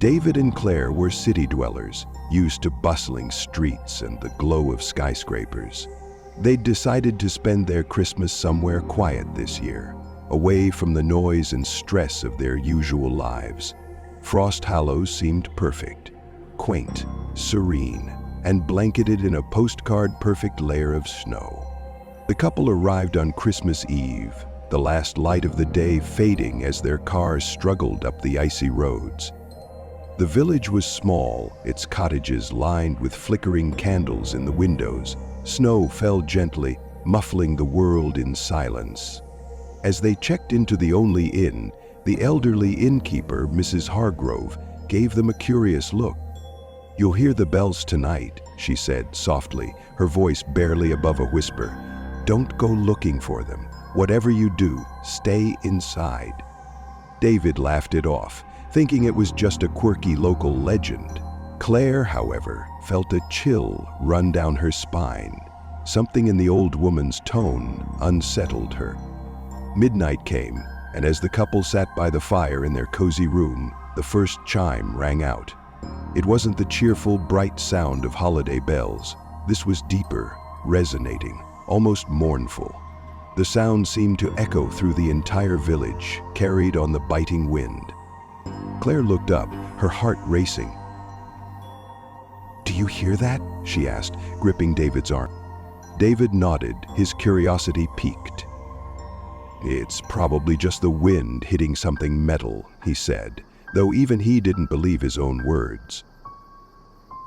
David and Claire were city dwellers, used to bustling streets and the glow of skyscrapers. They'd decided to spend their Christmas somewhere quiet this year, away from the noise and stress of their usual lives. Frost Hollows seemed perfect, quaint, serene, and blanketed in a postcard-perfect layer of snow. The couple arrived on Christmas Eve, the last light of the day fading as their cars struggled up the icy roads. The village was small, its cottages lined with flickering candles in the windows. Snow fell gently, muffling the world in silence. As they checked into the only inn, the elderly innkeeper, Mrs. Hargrove, gave them a curious look. "You'll hear the bells tonight," she said softly, her voice barely above a whisper. "Don't go looking for them. Whatever you do, stay inside." David laughed it off, thinking it was just a quirky local legend. Claire, however, felt a chill run down her spine. Something in the old woman's tone unsettled her. Midnight came, and as the couple sat by the fire in their cozy room, the first chime rang out. It wasn't the cheerful, bright sound of holiday bells. This was deeper, resonating, almost mournful. The sound seemed to echo through the entire village, carried on the biting wind. Claire looked up, her heart racing. "Do you hear that?" she asked, gripping David's arm. David nodded, his curiosity piqued. "It's probably just the wind hitting something metal," he said, though even he didn't believe his own words.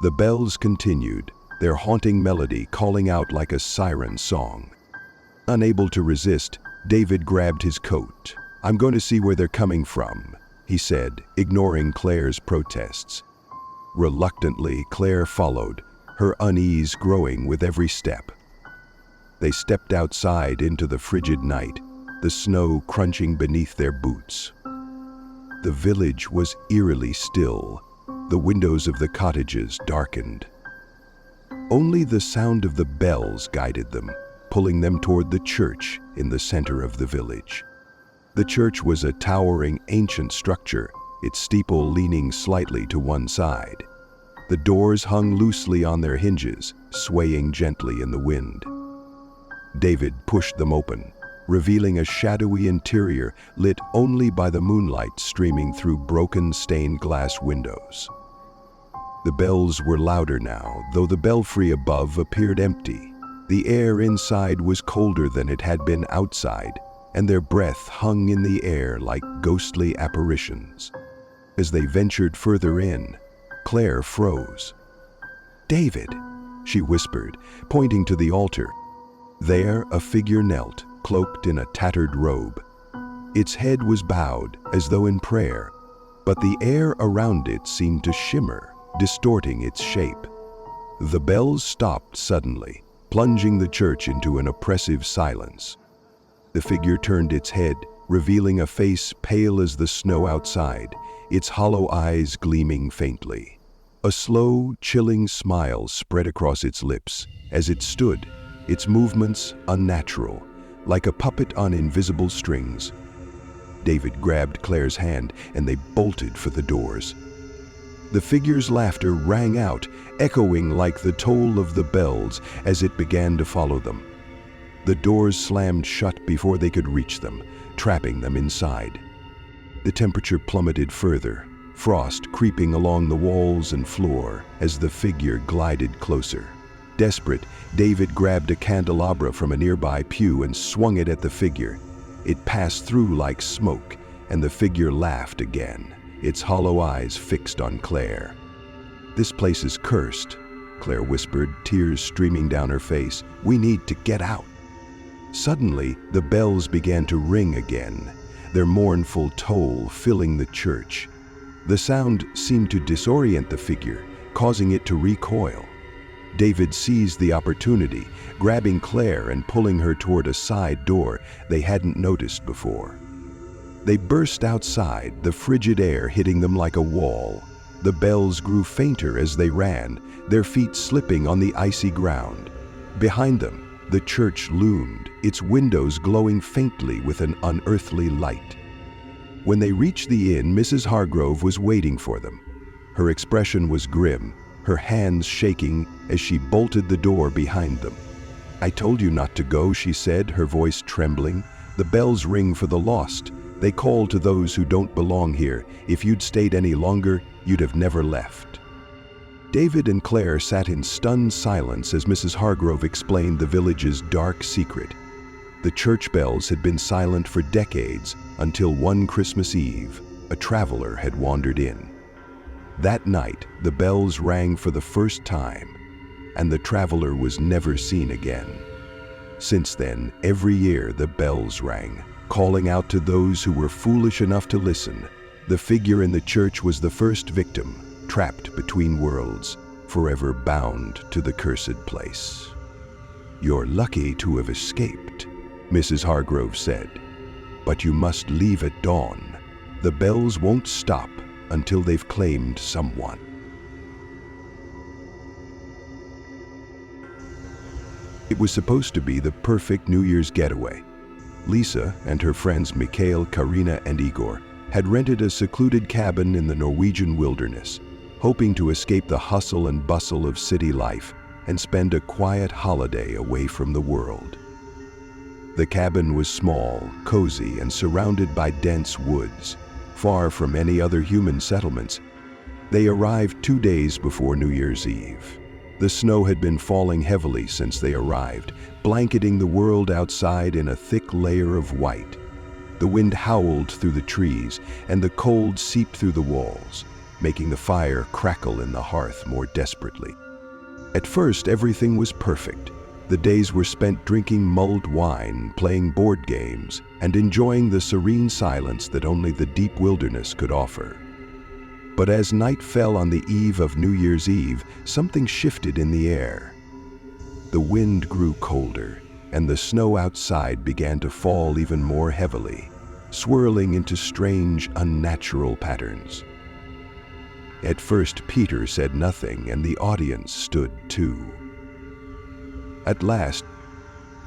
The bells continued, their haunting melody calling out like a siren song. Unable to resist, David grabbed his coat. "I'm going to see where they're coming from," he said, ignoring Claire's protests. Reluctantly, Claire followed, her unease growing with every step. They stepped outside into the frigid night, the snow crunching beneath their boots. The village was eerily still, the windows of the cottages darkened. Only the sound of the bells guided them, pulling them toward the church in the center of the village. The church was a towering, ancient structure, its steeple leaning slightly to one side. The doors hung loosely on their hinges, swaying gently in the wind. David pushed them open, revealing a shadowy interior lit only by the moonlight streaming through broken stained glass windows. The bells were louder now, though the belfry above appeared empty. The air inside was colder than it had been outside, and their breath hung in the air like ghostly apparitions. As they ventured further in, Claire froze. "David," she whispered, pointing to the altar. There, a figure knelt, cloaked in a tattered robe. Its head was bowed, as though in prayer, but the air around it seemed to shimmer, distorting its shape. The bells stopped suddenly, plunging the church into an oppressive silence. The figure turned its head, revealing a face pale as the snow outside, its hollow eyes gleaming faintly. A slow, chilling smile spread across its lips as it stood, its movements unnatural, like a puppet on invisible strings. David grabbed Claire's hand and they bolted for the doors. The figure's laughter rang out, echoing like the toll of the bells as it began to follow them. The doors slammed shut before they could reach them, trapping them inside. The temperature plummeted further, frost creeping along the walls and floor as the figure glided closer. Desperate, David grabbed a candelabra from a nearby pew and swung it at the figure. It passed through like smoke, and the figure laughed again, its hollow eyes fixed on Claire. "This place is cursed," Claire whispered, tears streaming down her face. "We need to get out." Suddenly, the bells began to ring again, their mournful toll filling the church. The sound seemed to disorient the figure, causing it to recoil. David seized the opportunity, grabbing Claire and pulling her toward a side door they hadn't noticed before. They burst outside, the frigid air hitting them like a wall. The bells grew fainter as they ran, their feet slipping on the icy ground. Behind them, the church loomed, its windows glowing faintly with an unearthly light. When they reached the inn, Mrs. Hargrove was waiting for them. Her expression was grim, her hands shaking as she bolted the door behind them. "I told you not to go," she said, her voice trembling. "The bells ring for the lost. They call to those who don't belong here. If you'd stayed any longer, you'd have never left." David and Claire sat in stunned silence as Mrs. Hargrove explained the village's dark secret. The church bells had been silent for decades until one Christmas Eve, a traveler had wandered in. That night, the bells rang for the first time, and the traveler was never seen again. Since then, every year the bells rang, calling out to those who were foolish enough to listen. The figure in the church was the first victim, trapped between worlds, forever bound to the cursed place. "You're lucky to have escaped," Mrs. Hargrove said. "But you must leave at dawn. The bells won't stop until they've claimed someone." It was supposed to be the perfect New Year's getaway. Lisa and her friends Mikhail, Karina, and Igor had rented a secluded cabin in the Norwegian wilderness, hoping to escape the hustle and bustle of city life and spend a quiet holiday away from the world. The cabin was small, cozy, and surrounded by dense woods, far from any other human settlements. They arrived 2 days before New Year's Eve. The snow had been falling heavily since they arrived, blanketing the world outside in a thick layer of white. The wind howled through the trees, and the cold seeped through the walls, making the fire crackle in the hearth more desperately. At first, everything was perfect. The days were spent drinking mulled wine, playing board games, and enjoying the serene silence that only the deep wilderness could offer. But as night fell on the eve of New Year's Eve, something shifted in the air. The wind grew colder, and the snow outside began to fall even more heavily, swirling into strange, unnatural patterns. At first, Peter said nothing, and the audience stood too. At last,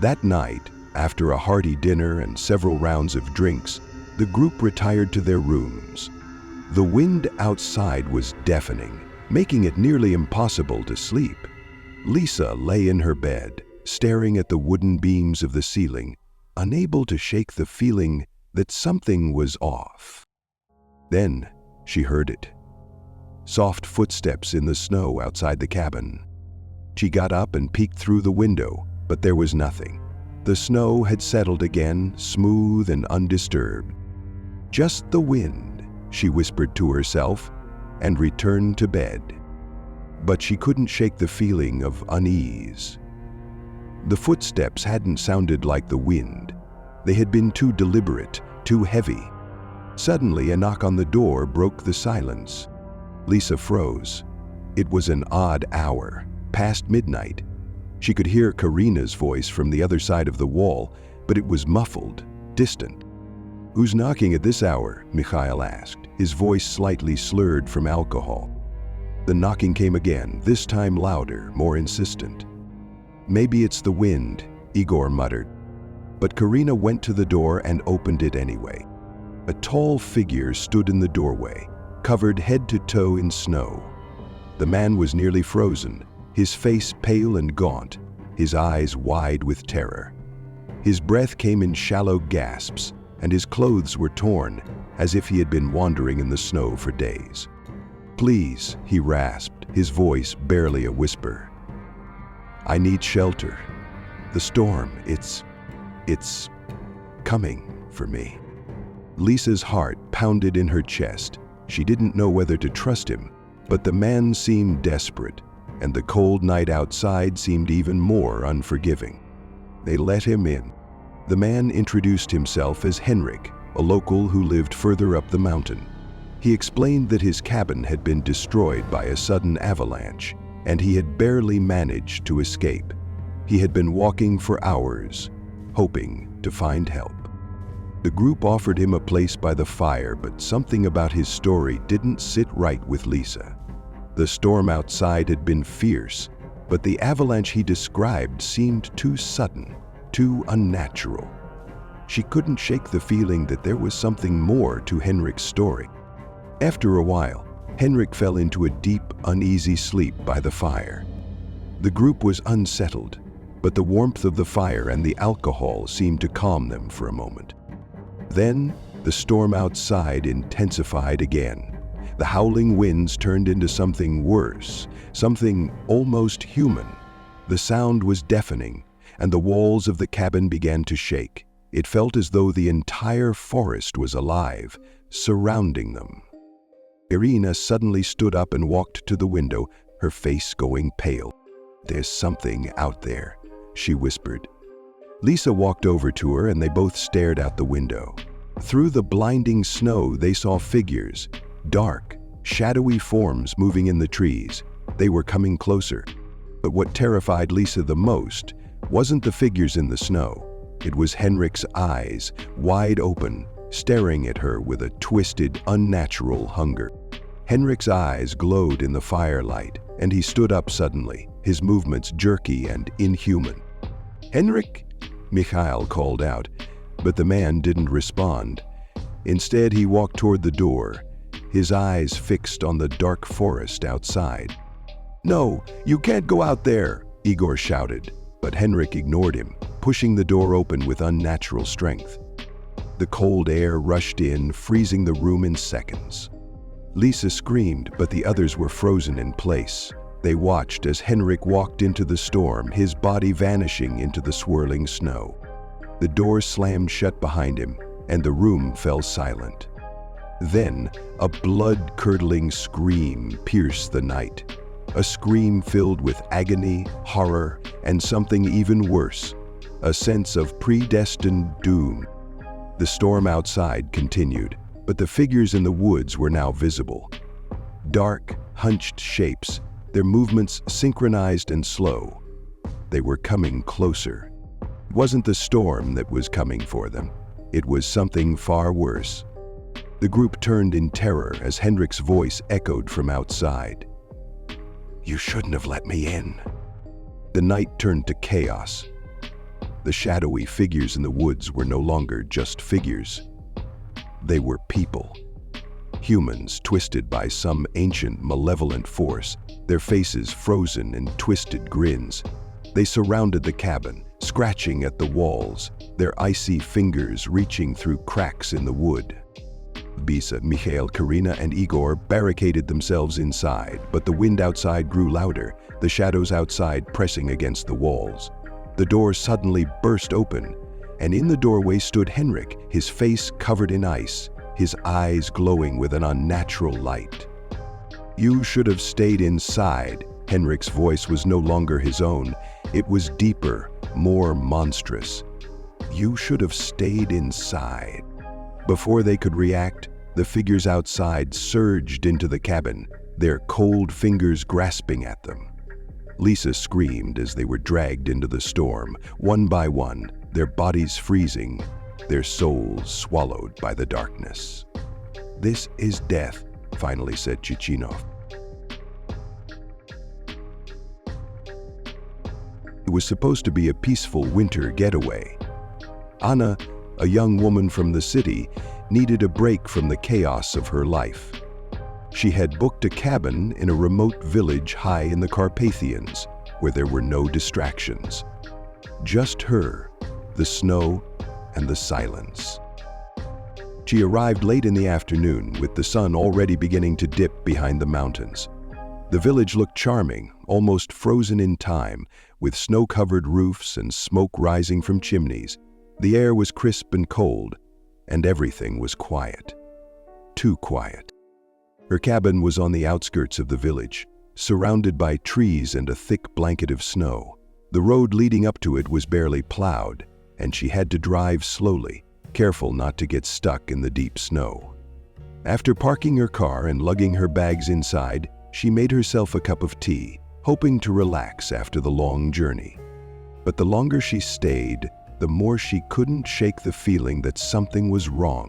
that night, after a hearty dinner and several rounds of drinks, the group retired to their rooms. The wind outside was deafening, making it nearly impossible to sleep. Lisa lay in her bed, staring at the wooden beams of the ceiling, unable to shake the feeling that something was off. Then she heard it. Soft footsteps in the snow outside the cabin. She got up and peeked through the window, but there was nothing. The snow had settled again, smooth and undisturbed. "Just the wind," she whispered to herself, and returned to bed. But she couldn't shake the feeling of unease. The footsteps hadn't sounded like the wind. They had been too deliberate, too heavy. Suddenly, a knock on the door broke the silence. Lisa froze. It was an odd hour, past midnight. She could hear Karina's voice from the other side of the wall, but it was muffled, distant. "Who's knocking at this hour?" Mikhail asked, his voice slightly slurred from alcohol. The knocking came again, this time louder, more insistent. "Maybe it's the wind," Igor muttered. But Karina went to the door and opened it anyway. A tall figure stood in the doorway, covered head to toe in snow. The man was nearly frozen, his face pale and gaunt, his eyes wide with terror. His breath came in shallow gasps, and his clothes were torn, as if he had been wandering in the snow for days. "Please," he rasped, his voice barely a whisper. "I need shelter. The storm, it's coming for me." Lisa's heart pounded in her chest. She didn't know whether to trust him, but the man seemed desperate, and the cold night outside seemed even more unforgiving. They let him in. The man introduced himself as Henrik, a local who lived further up the mountain. He explained that his cabin had been destroyed by a sudden avalanche, and he had barely managed to escape. He had been walking for hours, hoping to find help. The group offered him a place by the fire, but something about his story didn't sit right with Lisa. The storm outside had been fierce, but the avalanche he described seemed too sudden, too unnatural. She couldn't shake the feeling that there was something more to Henrik's story. After a while, Henrik fell into a deep, uneasy sleep by the fire. The group was unsettled, but the warmth of the fire and the alcohol seemed to calm them for a moment. Then, the storm outside intensified again. The howling winds turned into something worse, something almost human. The sound was deafening, and the walls of the cabin began to shake. It felt as though the entire forest was alive, surrounding them. Irina suddenly stood up and walked to the window, her face going pale. "There's something out there," she whispered. Lisa walked over to her and they both stared out the window. Through the blinding snow, they saw figures, dark, shadowy forms moving in the trees. They were coming closer. But what terrified Lisa the most wasn't the figures in the snow. It was Henrik's eyes, wide open, staring at her with a twisted, unnatural hunger. Henrik's eyes glowed in the firelight, and he stood up suddenly, his movements jerky and inhuman. "Henrik!" Mikhail called out, but the man didn't respond. Instead, he walked toward the door, his eyes fixed on the dark forest outside. "No, you can't go out there!" Igor shouted, but Henrik ignored him, pushing the door open with unnatural strength. The cold air rushed in, freezing the room in seconds. Lisa screamed, but the others were frozen in place. They watched as Henrik walked into the storm, his body vanishing into the swirling snow. The door slammed shut behind him, and the room fell silent. Then, a blood-curdling scream pierced the night. A scream filled with agony, horror, and something even worse, a sense of predestined doom. The storm outside continued, but the figures in the woods were now visible. Dark, hunched shapes, their movements synchronized and slow. They were coming closer. It wasn't the storm that was coming for them. It was something far worse. The group turned in terror as Henrik's voice echoed from outside. "You shouldn't have let me in." The night turned to chaos. The shadowy figures in the woods were no longer just figures. They were people. Humans twisted by some ancient malevolent force, their faces frozen in twisted grins. They surrounded the cabin, scratching at the walls, their icy fingers reaching through cracks in the wood. Bisa, Mikhail, Karina, and Igor barricaded themselves inside, but the wind outside grew louder, the shadows outside pressing against the walls. The door suddenly burst open, and in the doorway stood Henrik, his face covered in ice, his eyes glowing with an unnatural light. "You should have stayed inside." Henrik's voice was no longer his own. It was deeper, more monstrous. "You should have stayed inside." Before they could react, the figures outside surged into the cabin, their cold fingers grasping at them. Lisa screamed as they were dragged into the storm, one by one, their bodies freezing, their souls swallowed by the darkness. "This is death," finally said Chichinov. It was supposed to be a peaceful winter getaway. Anna, a young woman from the city, needed a break from the chaos of her life. She had booked a cabin in a remote village high in the Carpathians, where there were no distractions. Just her, the snow, and the silence. She arrived late in the afternoon, with the sun already beginning to dip behind the mountains. The village looked charming, almost frozen in time, with snow-covered roofs and smoke rising from chimneys. The air was crisp and cold, and everything was quiet. Too quiet. Her cabin was on the outskirts of the village, surrounded by trees and a thick blanket of snow. The road leading up to it was barely plowed, and she had to drive slowly, careful not to get stuck in the deep snow. After parking her car and lugging her bags inside, she made herself a cup of tea, hoping to relax after the long journey. But the longer she stayed, the more she couldn't shake the feeling that something was wrong.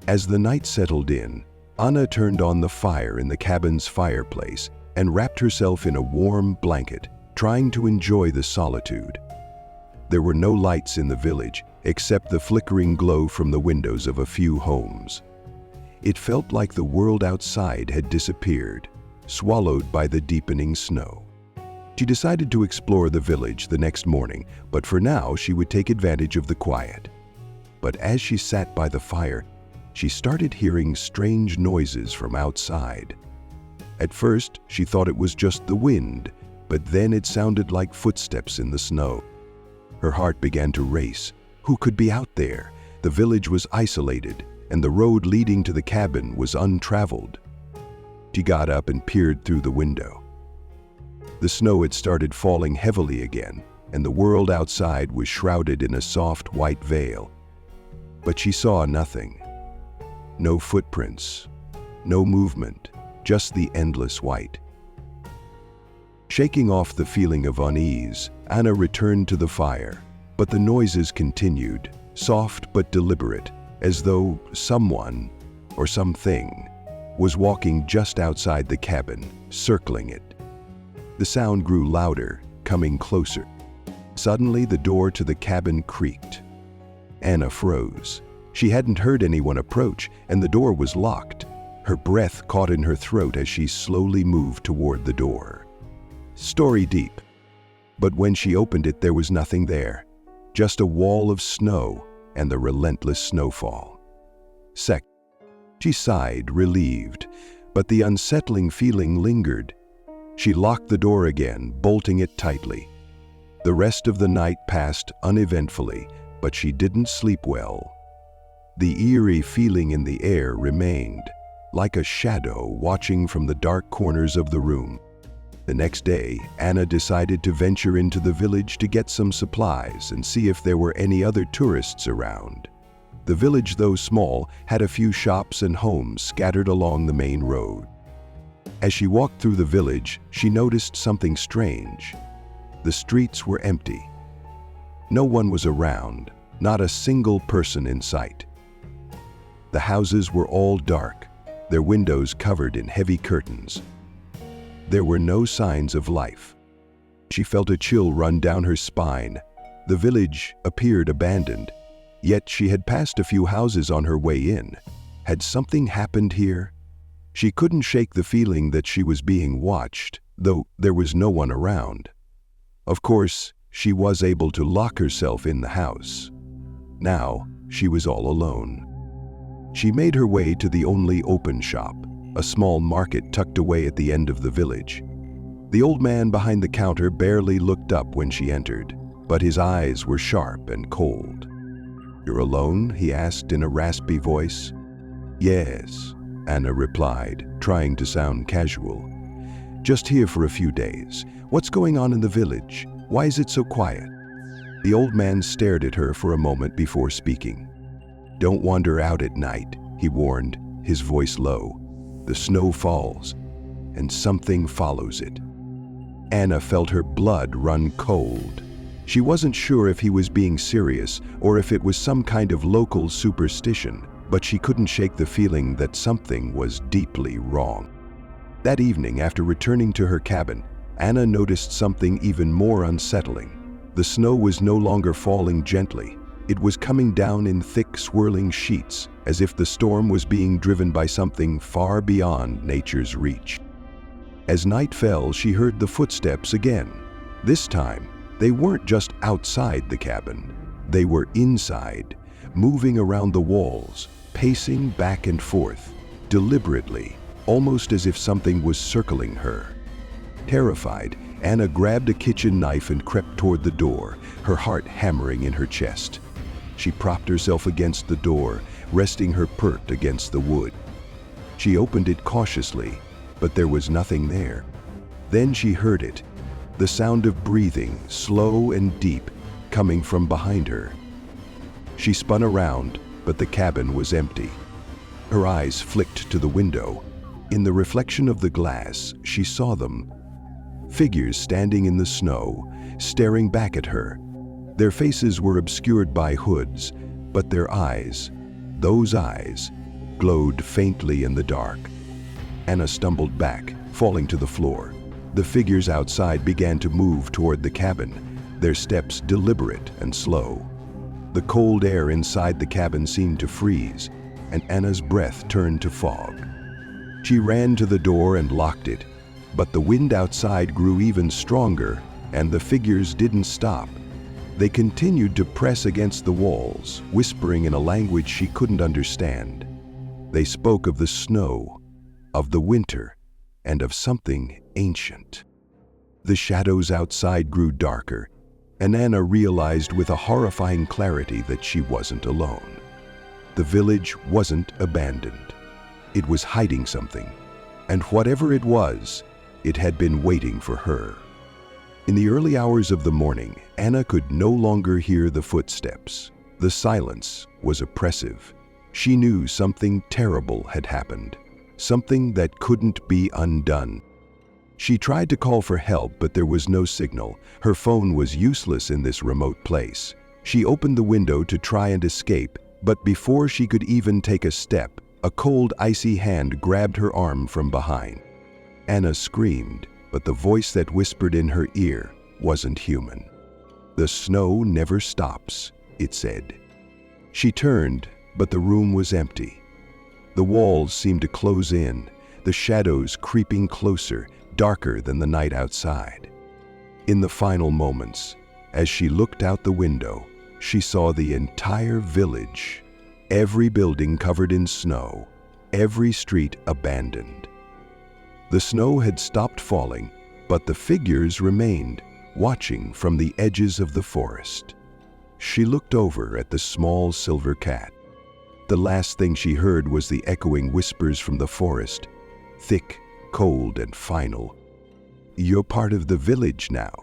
As the night settled in, Anna turned on the fire in the cabin's fireplace and wrapped herself in a warm blanket, trying to enjoy the solitude. There were no lights in the village, except the flickering glow from the windows of a few homes. It felt like the world outside had disappeared, swallowed by the deepening snow. She decided to explore the village the next morning, but for now she would take advantage of the quiet. But as she sat by the fire, she started hearing strange noises from outside. At first, she thought it was just the wind, but then it sounded like footsteps in the snow. Her heart began to race. Who could be out there? The village was isolated, and the road leading to the cabin was untraveled. She got up and peered through the window. The snow had started falling heavily again, and the world outside was shrouded in a soft white veil. But she saw nothing. No footprints, no movement, just the endless white. Shaking off the feeling of unease, Anna returned to the fire, but the noises continued, soft but deliberate, as though someone or something was walking just outside the cabin, circling it. The sound grew louder, coming closer. Suddenly, the door to the cabin creaked. Anna froze. She hadn't heard anyone approach, and the door was locked. Her breath caught in her throat as she slowly moved toward the door. Story deep. But when she opened it, there was nothing there. Just a wall of snow and the relentless snowfall. She sighed, relieved, but the unsettling feeling lingered. She locked the door again, bolting it tightly. The rest of the night passed uneventfully, but she didn't sleep well. The eerie feeling in the air remained, like a shadow watching from the dark corners of the room. The next day, Anna decided to venture into the village to get some supplies and see if there were any other tourists around. The village, though small, had a few shops and homes scattered along the main road. As she walked through the village, she noticed something strange. The streets were empty. No one was around, not a single person in sight. The houses were all dark, their windows covered in heavy curtains. There were no signs of life. She felt a chill run down her spine. The village appeared abandoned, yet she had passed a few houses on her way in. Had something happened here? She couldn't shake the feeling that she was being watched, though there was no one around. Of course, she was able to lock herself in the house. Now, she was all alone. She made her way to the only open shop, a small market tucked away at the end of the village. The old man behind the counter barely looked up when she entered, but his eyes were sharp and cold. "You're alone?" he asked in a raspy voice. "Yes," Anna replied, trying to sound casual. "Just here for a few days. What's going on in the village? Why is it so quiet?" The old man stared at her for a moment before speaking. "Don't wander out at night," he warned, his voice low. "The snow falls, and something follows it." Anna felt her blood run cold. She wasn't sure if he was being serious or if it was some kind of local superstition, but she couldn't shake the feeling that something was deeply wrong. That evening, after returning to her cabin, Anna noticed something even more unsettling. The snow was no longer falling gently. It was coming down in thick, swirling sheets, as if the storm was being driven by something far beyond nature's reach. As night fell, she heard the footsteps again. This time, they weren't just outside the cabin. They were inside, moving around the walls, pacing back and forth, deliberately, almost as if something was circling her. Terrified, Anna grabbed a kitchen knife and crept toward the door, her heart hammering in her chest. She propped herself against the door, resting her pert against the wood. She opened it cautiously, but there was nothing there. Then she heard it, the sound of breathing, slow and deep, coming from behind her. She spun around, but the cabin was empty. Her eyes flicked to the window. In the reflection of the glass, she saw them. Figures standing in the snow, staring back at her. Their faces were obscured by hoods, but their eyes, those eyes, glowed faintly in the dark. Anna stumbled back, falling to the floor. The figures outside began to move toward the cabin, their steps deliberate and slow. The cold air inside the cabin seemed to freeze, and Anna's breath turned to fog. She ran to the door and locked it, but the wind outside grew even stronger, and the figures didn't stop. They continued to press against the walls, whispering in a language she couldn't understand. They spoke of the snow, of the winter, and of something ancient. The shadows outside grew darker, and Anna realized with a horrifying clarity that she wasn't alone. The village wasn't abandoned. It was hiding something, and whatever it was, it had been waiting for her. In the early hours of the morning, Anna could no longer hear the footsteps. The silence was oppressive. She knew something terrible had happened, something that couldn't be undone. She tried to call for help, but there was no signal. Her phone was useless in this remote place. She opened the window to try and escape, but before she could even take a step, a cold, icy hand grabbed her arm from behind. Anna screamed, but the voice that whispered in her ear wasn't human. "The snow never stops," it said. She turned, but the room was empty. The walls seemed to close in, the shadows creeping closer, darker than the night outside. In the final moments, as she looked out the window, she saw the entire village, every building covered in snow, every street abandoned. The snow had stopped falling, but the figures remained, watching from the edges of the forest. She looked over at the small silver cat. The last thing she heard was the echoing whispers from the forest, thick, cold, and final. "You're part of the village now."